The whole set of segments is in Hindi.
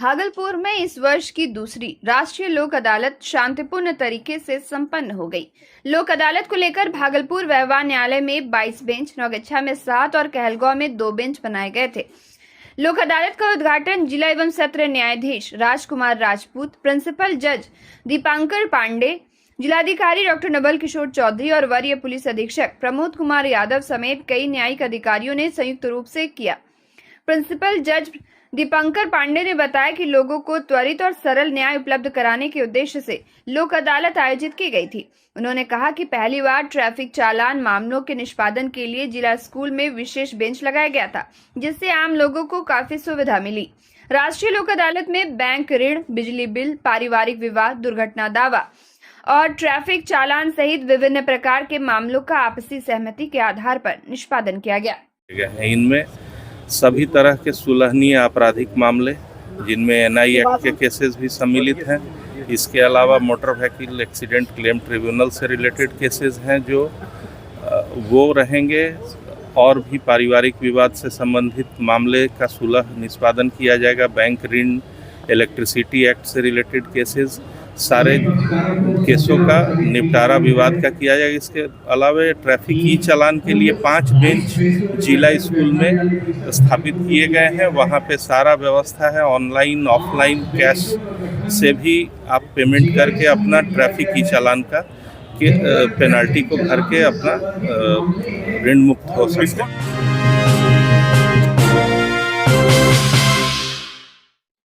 भागलपुर में इस वर्ष की दूसरी राष्ट्रीय लोक अदालत शांतिपूर्ण तरीके से संपन्न हो गई। लोक अदालत को लेकर भागलपुर व्यवहार न्यायालय में 22 बेंच, नौगच्छा में 7 और कहलगांव में 2 बेंच बनाए गए थे। लोक अदालत का उद्घाटन जिला एवं सत्र न्यायाधीश राजकुमार राजपूत, प्रिंसिपल जज दीपांकर पांडे, जिलाधिकारी डॉक्टर नवल किशोर चौधरी और वरीय पुलिस अधीक्षक प्रमोद कुमार यादव समेत कई न्यायिक अधिकारियों ने संयुक्त रूप से किया। प्रिंसिपल जज दीपांकर पांडे ने बताया कि लोगों को त्वरित और सरल न्याय उपलब्ध कराने के उद्देश्य से लोक अदालत आयोजित की गई थी। उन्होंने कहा कि पहली बार ट्रैफिक चालान मामलों के निष्पादन के लिए जिला स्कूल में विशेष बेंच लगाया गया था, जिससे आम लोगों को काफी सुविधा मिली। राष्ट्रीय लोक अदालत में बैंक ऋण, बिजली बिल, पारिवारिक विवाद, दुर्घटना दावा और ट्रैफिक चालान सहित विभिन्न प्रकार के मामलों का आपसी सहमति के आधार पर निष्पादन किया गया। इनमें सभी तरह के सुलहनीय आपराधिक मामले, जिनमें एनआई एक्ट के केसेस भी सम्मिलित हैं। इसके अलावा motor vehicle accident claim tribunal से रिलेटेड केसेस हैं जो वो रहेंगे, और भी पारिवारिक विवाद से संबंधित मामले का सुलह निष्पादन किया जाएगा। बैंक ऋण, इलेक्ट्रिसिटी एक्ट से रिलेटेड केसेस, सारे केसों का निपटारा विवाद का किया जाएगा। इसके अलावा ट्रैफिक ई चालान के लिए 5 बेंच जिला स्कूल में स्थापित किए गए हैं। वहाँ पे सारा व्यवस्था है, ऑनलाइन ऑफलाइन कैश से भी आप पेमेंट करके अपना ट्रैफिक ई चालान का पेनल्टी को भर के अपना ऋण मुक्त हो सकते हैं।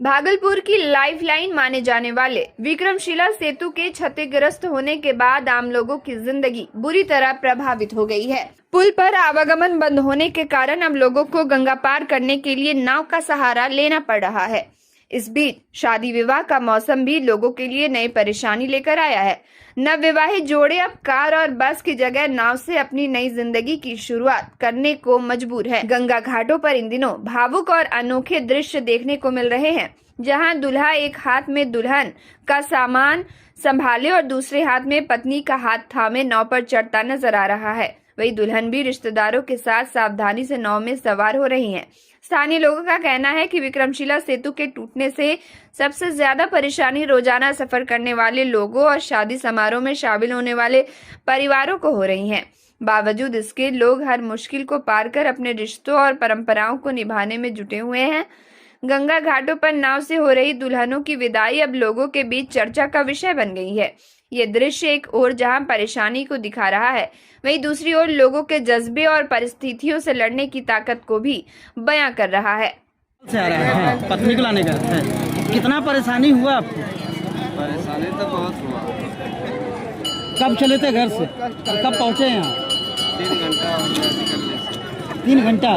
भागलपुर की लाइफलाइन माने जाने वाले विक्रमशिला सेतु के क्षतिग्रस्त होने के बाद आम लोगों की जिंदगी बुरी तरह प्रभावित हो गई है। पुल पर आवागमन बंद होने के कारण अब लोगों को गंगा पार करने के लिए नाव का सहारा लेना पड़ रहा है। इस बीच शादी विवाह का मौसम भी लोगों के लिए नई परेशानी लेकर आया है। नवविवाहित जोड़े अब कार और बस की जगह नाव से अपनी नई जिंदगी की शुरुआत करने को मजबूर है। गंगा घाटों पर इन दिनों भावुक और अनोखे दृश्य देखने को मिल रहे हैं, जहां दूल्हा एक हाथ में दुल्हन का सामान संभाले और दूसरे हाथ में पत्नी का हाथ थामे नाव पर चढ़ता नजर आ रहा है। वही दुल्हन भी रिश्तेदारों के साथ सावधानी से नाव में सवार हो रही हैं। स्थानीय लोगों का कहना है कि विक्रमशिला सेतु के टूटने से सबसे ज्यादा परेशानी रोजाना सफर करने वाले लोगों और शादी समारोह में शामिल होने वाले परिवारों को हो रही है। बावजूद इसके लोग हर मुश्किल को पार कर अपने रिश्तों और परंपराओं को निभाने में जुटे हुए हैं। गंगा घाटों पर नाव से हो रही दुल्हनों की विदाई अब लोगों के बीच चर्चा का विषय बन गई है। ये दृश्य एक ओर जहां परेशानी को दिखा रहा है, वहीं दूसरी ओर लोगों के जज्बे और परिस्थितियों से लड़ने की ताकत को भी बयां कर रहा है। पत्नी को लाने का है। कितना परेशानी हुआ आपको? परेशानी तो बहुत हुआ। कब चले थे घर से, कब पहुँचे यहाँ? 3 घंटा हो गया निकलने से। 3 घंटा?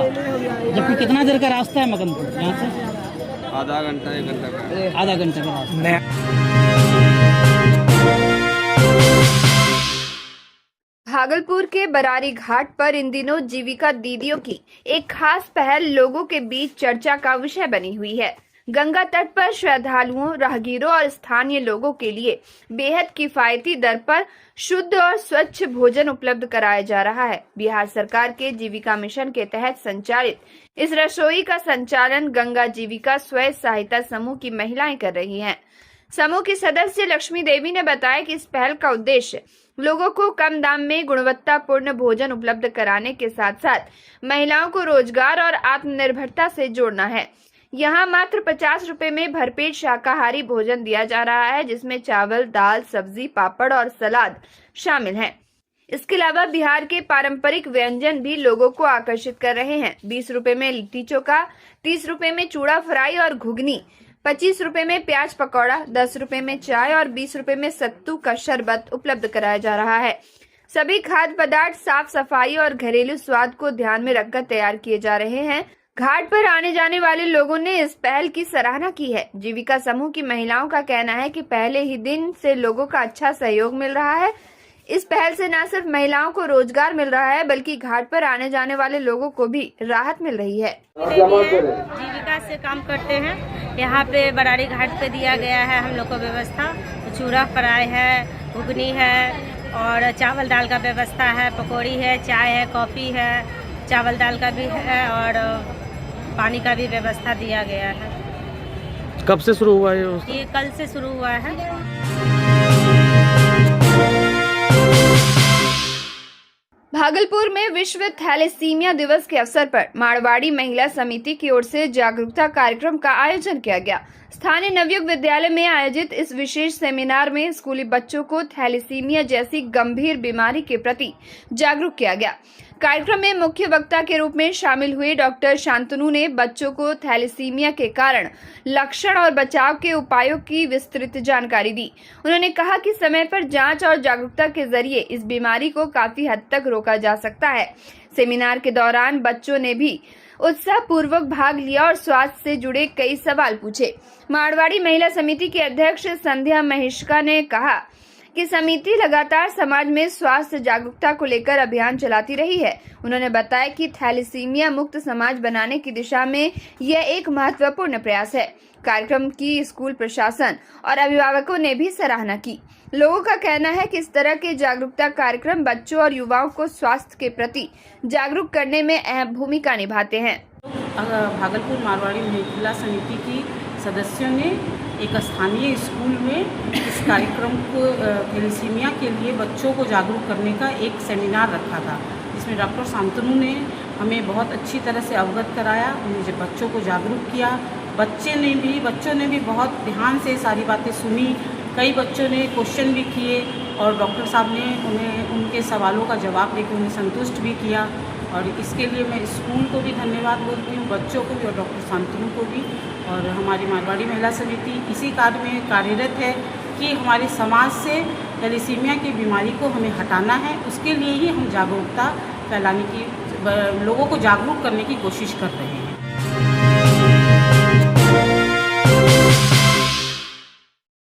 जबकि कितना देर का रास्ता है मकनपुर यहाँ से? आधा घंटा 1 घंटा का। आधा घंटा का रास्ता। भागलपुर के बरारी घाट पर इन दिनों जीविका दीदियों की एक खास पहल लोगों के बीच चर्चा का विषय बनी हुई है। गंगा तट पर श्रद्धालुओं, राहगीरों और स्थानीय लोगों के लिए बेहद किफायती दर पर शुद्ध और स्वच्छ भोजन उपलब्ध कराया जा रहा है। बिहार सरकार के जीविका मिशन के तहत संचालित इस रसोई का संचालन गंगा जीविका स्वयं सहायता समूह की महिलाएं कर रही हैं। समूह की सदस्य लक्ष्मी देवी ने बताया कि इस पहल का उद्देश्य लोगों को कम दाम में गुणवत्तापूर्ण भोजन उपलब्ध कराने के साथ साथ महिलाओं को रोजगार और आत्मनिर्भरता से जोड़ना है। यहाँ मात्र 50 रुपए में भरपेट शाकाहारी भोजन दिया जा रहा है, जिसमें चावल, दाल, सब्जी, पापड़ और सलाद शामिल हैं। इसके अलावा बिहार के पारंपरिक व्यंजन भी लोगों को आकर्षित कर रहे हैं। 20 रुपए में लिट्टी चोखा, 30 रुपए में चूड़ा फ्राई और घुगनी, 25 रुपए में प्याज पकौड़ा, 10 रुपए में चाय और 20 रुपए में सत्तू का शरबत उपलब्ध कराया जा रहा है। सभी खाद्य पदार्थ साफ सफाई और घरेलू स्वाद को ध्यान में रखकर तैयार किए जा रहे हैं। घाट पर आने जाने वाले लोगों ने इस पहल की सराहना की है। जीविका समूह की महिलाओं का कहना है कि पहले ही दिन से लोगों का अच्छा सहयोग मिल रहा है। इस पहल से न सिर्फ महिलाओं को रोजगार मिल रहा है, बल्कि घाट पर आने जाने वाले लोगों को भी राहत मिल रही है। जीविका से काम करते हैं। यहाँ पे बरारी घाट पे दिया गया है हम लोग को व्यवस्था। चूड़ा फ्राई है, घुगनी है और चावल दाल का व्यवस्था है, पकौड़ी है, चाय है, कॉफ़ी है, चावल दाल का भी है और पानी का भी व्यवस्था दिया गया है। कब से शुरू हुआ है ये कल से शुरू हुआ है। भागलपुर में विश्व थैलेसीमिया दिवस के अवसर पर मारवाड़ी महिला समिति की ओर से जागरूकता कार्यक्रम का आयोजन किया गया। स्थानीय नवयुग विद्यालय में आयोजित इस विशेष सेमिनार में स्कूली बच्चों को थैलेसीमिया जैसी गंभीर बीमारी के प्रति जागरूक किया गया। कार्यक्रम में मुख्य वक्ता के रूप में शामिल हुए डॉक्टर शांतनु ने बच्चों को थैलेसीमिया के कारण, लक्षण और बचाव के उपायों की विस्तृत जानकारी दी। उन्होंने कहा कि समय पर जांच और जागरूकता के जरिए इस बीमारी को काफी हद तक रोका जा सकता है। सेमिनार के दौरान बच्चों ने भी उत्साहपूर्वक भाग लिया और स्वास्थ्य से जुड़े कई सवाल पूछे। मारवाड़ी महिला समिति की अध्यक्ष संध्या महेश्का ने कहा कि समिति लगातार समाज में स्वास्थ्य जागरूकता को लेकर अभियान चलाती रही है। उन्होंने बताया कि थैलेसीमिया मुक्त समाज बनाने की दिशा में यह एक महत्वपूर्ण प्रयास है। कार्यक्रम की स्कूल प्रशासन और अभिभावकों ने भी सराहना की। लोगों का कहना है कि इस तरह के जागरूकता कार्यक्रम बच्चों और युवाओं को स्वास्थ्य के प्रति जागरूक करने में अहम भूमिका निभाते हैं। भागलपुर मारवाड़ी महिला समिति की सदस्यों ने एक स्थानीय स्कूल में इस कार्यक्रम को थैलेसीमिया के लिए बच्चों को जागरूक करने का एक सेमिनार रखा था, जिसमें डॉक्टर शांतनु ने हमें बहुत अच्छी तरह से अवगत कराया, उन्हें बच्चों को जागरूक किया। बच्चों ने भी बहुत ध्यान से सारी बातें सुनी। कई बच्चों ने क्वेश्चन भी किए और डॉक्टर साहब ने उन्हें उनके सवालों का जवाब देकर उन्हें संतुष्ट भी किया। और इसके लिए मैं स्कूल को भी धन्यवाद बोलती हूँ, बच्चों को भी और डॉक्टर शांतनु को भी। और हमारी मारवाड़ी महिला समिति इसी कार्य में कार्यरत है कि हमारे समाज से थैलेसीमिया की बीमारी को हमें हटाना है। उसके लिए ही हम जागरूकता फैलाने की, लोगों को जागरूक करने की कोशिश कर रहे हैं।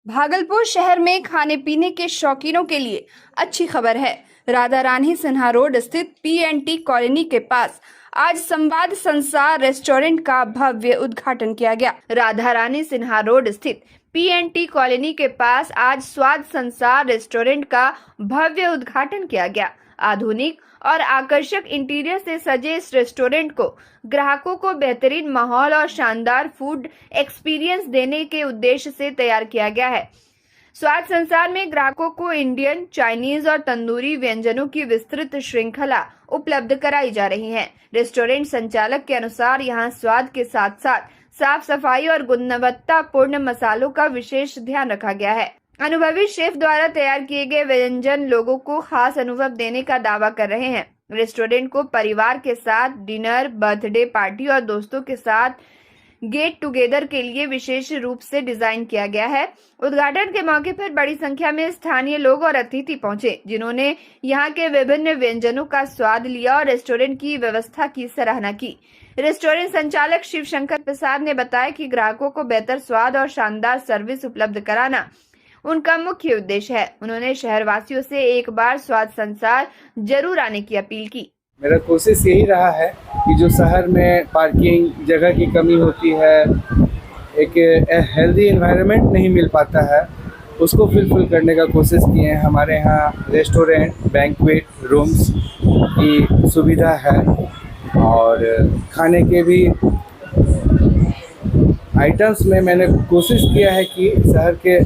भागलपुर शहर में खाने पीने के शौकीनों के लिए अच्छी खबर है। राधा रानी सिन्हा रोड स्थित PNT कॉलोनी के पास आज संवाद संसार रेस्टोरेंट का भव्य उद्घाटन किया गया। राधा रानी सिन्हा रोड स्थित PNT कॉलोनी के पास आज स्वाद संसार रेस्टोरेंट का भव्य उद्घाटन किया गया। आधुनिक और आकर्षक इंटीरियर से सजे इस रेस्टोरेंट को ग्राहकों को बेहतरीन माहौल और शानदार फूड एक्सपीरियंस देने के उद्देश्य से तैयार किया गया है। स्वाद संसार में ग्राहकों को इंडियन, चाइनीज और तंदूरी व्यंजनों की विस्तृत श्रृंखला उपलब्ध कराई जा रही है। रेस्टोरेंट संचालक के अनुसार यहां स्वाद के साथ साथ साफ सफाई और गुणवत्तापूर्ण मसालों का विशेष ध्यान रखा गया है। अनुभवी शेफ द्वारा तैयार किए गए व्यंजन लोगों को खास अनुभव देने का दावा कर रहे हैं। रेस्टोरेंट को परिवार के साथ डिनर, बर्थडे पार्टी और दोस्तों के साथ गेट टुगेदर के लिए विशेष रूप से डिजाइन किया गया है। उद्घाटन के मौके पर बड़ी संख्या में स्थानीय लोग और अतिथि पहुंचे, जिन्होंने यहां के विभिन्न व्यंजनों का स्वाद लिया और रेस्टोरेंट की व्यवस्था की सराहना की। रेस्टोरेंट संचालक शिव शंकर प्रसाद ने बताया कि ग्राहकों को बेहतर स्वाद और शानदार सर्विस उपलब्ध कराना उनका मुख्य उद्देश्य है। उन्होंने शहरवासियों से एक बार स्वाद संसार जरूर आने की अपील की। मेरा कोशिश यही रहा है कि जो शहर में पार्किंग जगह की कमी होती है, एक हेल्दी एनवायरनमेंट नहीं मिल पाता है, उसको फुलफिल करने का कोशिश किए हैं। हमारे यहाँ रेस्टोरेंट, बैंक्वेट रूम्स की सुविधा है और खाने के भी आइटम्स में मैंने कोशिश किया है कि शहर के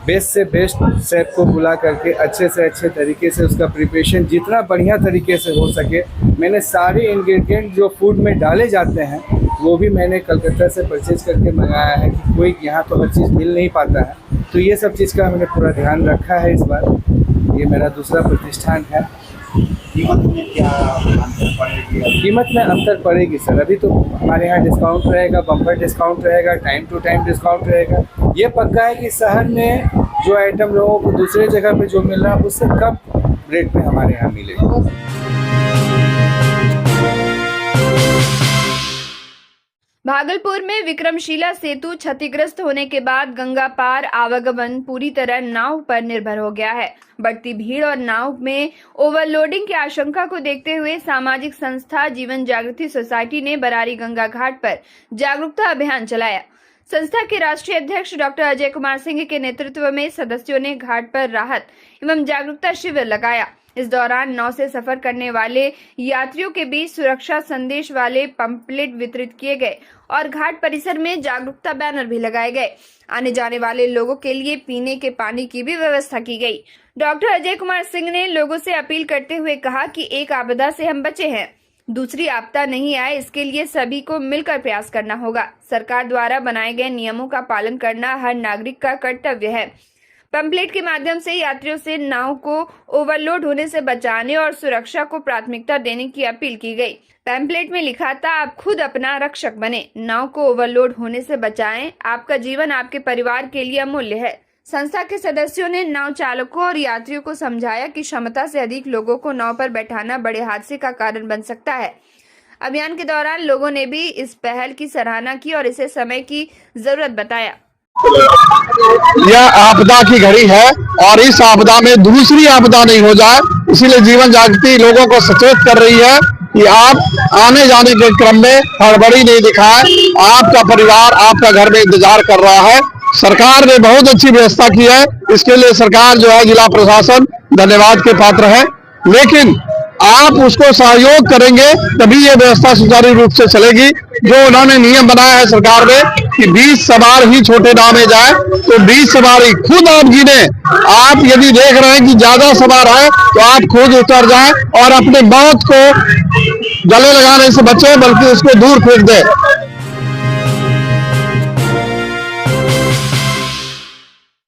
बेस्ट से बेस्ट शेफ को बुला करके अच्छे से अच्छे तरीके से उसका प्रिपरेशन जितना बढ़िया तरीके से हो सके, मैंने सारे इंग्रेडिएंट जो फूड में डाले जाते हैं वो भी मैंने कलकत्ता से परचेज करके मंगाया है कि कोई यहाँ तो हर चीज़ मिल नहीं पाता है। तो ये सब चीज़ का मैंने पूरा ध्यान रखा है। इस बार ये मेरा दूसरा प्रतिष्ठान है। कीमत में क्या अंतर पड़ेगी? कीमत में अंतर पड़ेगी सर। अभी तो हमारे यहाँ डिस्काउंट रहेगा, बम्पर डिस्काउंट रहेगा, टाइम टू टाइम डिस्काउंट रहेगा। ये पक्का है कि शहर में जो आइटम लोगों को दूसरे जगह पे जो मिल रहा है उससे कम रेट में हमारे यहाँ मिलेगा। भागलपुर में विक्रमशिला सेतु क्षतिग्रस्त होने के बाद गंगा पार आवागमन पूरी तरह नाव पर निर्भर हो गया है। बढ़ती भीड़ और नाव में ओवरलोडिंग की आशंका को देखते हुए सामाजिक संस्था जीवन जागृति सोसाइटी ने बरारी गंगा घाट पर जागरूकता अभियान चलाया। संस्था के राष्ट्रीय अध्यक्ष डॉक्टर अजय कुमार सिंह के नेतृत्व में सदस्यों ने घाट पर राहत एवं जागरूकता शिविर लगाया। इस दौरान नाव से सफर करने वाले यात्रियों के बीच सुरक्षा संदेश वाले पंपलेट वितरित किए गए और घाट परिसर में जागरूकता बैनर भी लगाए गए। आने जाने वाले लोगों के लिए पीने के पानी की भी व्यवस्था की गई। डॉक्टर अजय कुमार सिंह ने लोगों से अपील करते हुए कहा कि एक आपदा से हम बचे हैं, दूसरी आपदा नहीं आए, इसके लिए सभी को मिलकर प्रयास करना होगा। सरकार द्वारा बनाए गए नियमों का पालन करना हर नागरिक का कर्तव्य है। पंपलेट के माध्यम से यात्रियों से नाव को ओवरलोड होने से बचाने और सुरक्षा को प्राथमिकता देने की अपील की गई। पैम्पलेट में लिखा था, आप खुद अपना रक्षक बने, नाव को ओवरलोड होने से बचाएं, आपका जीवन आपके परिवार के लिए अमूल्य है। संस्था के सदस्यों ने नाव चालकों और यात्रियों को समझाया कि क्षमता से अधिक लोगों को नाव पर बैठाना बड़े हादसे का कारण बन सकता है। अभियान के दौरान लोगों ने भी इस पहल की सराहना की और इसे समय की जरूरत बताया। यह आपदा की घड़ी है और इस आपदा में दूसरी आपदा नहीं हो जाए, इसीलिए जीवन जागृति लोगों को सचेत कर रही है कि आप आने जाने के क्रम में हड़बड़ी नहीं दिखाएं। आपका परिवार आपका घर में इंतजार कर रहा है। सरकार ने बहुत अच्छी व्यवस्था की है, इसके लिए सरकार जो है जिला प्रशासन धन्यवाद के पात्र है, लेकिन आप उसको सहयोग करेंगे तभी ये व्यवस्था सुचारू रूप से चलेगी। जो उन्होंने नियम बनाया है सरकार ने कि 20 सवार ही छोटे नाव में जाए, तो 20 सवारी खुद आप गिने। आप यदि देख रहे हैं कि ज्यादा सवार है तो आप खुद उतर जाएं और अपने मौत को गले लगाने से बचे, बल्कि उसको दूर फेंक दें।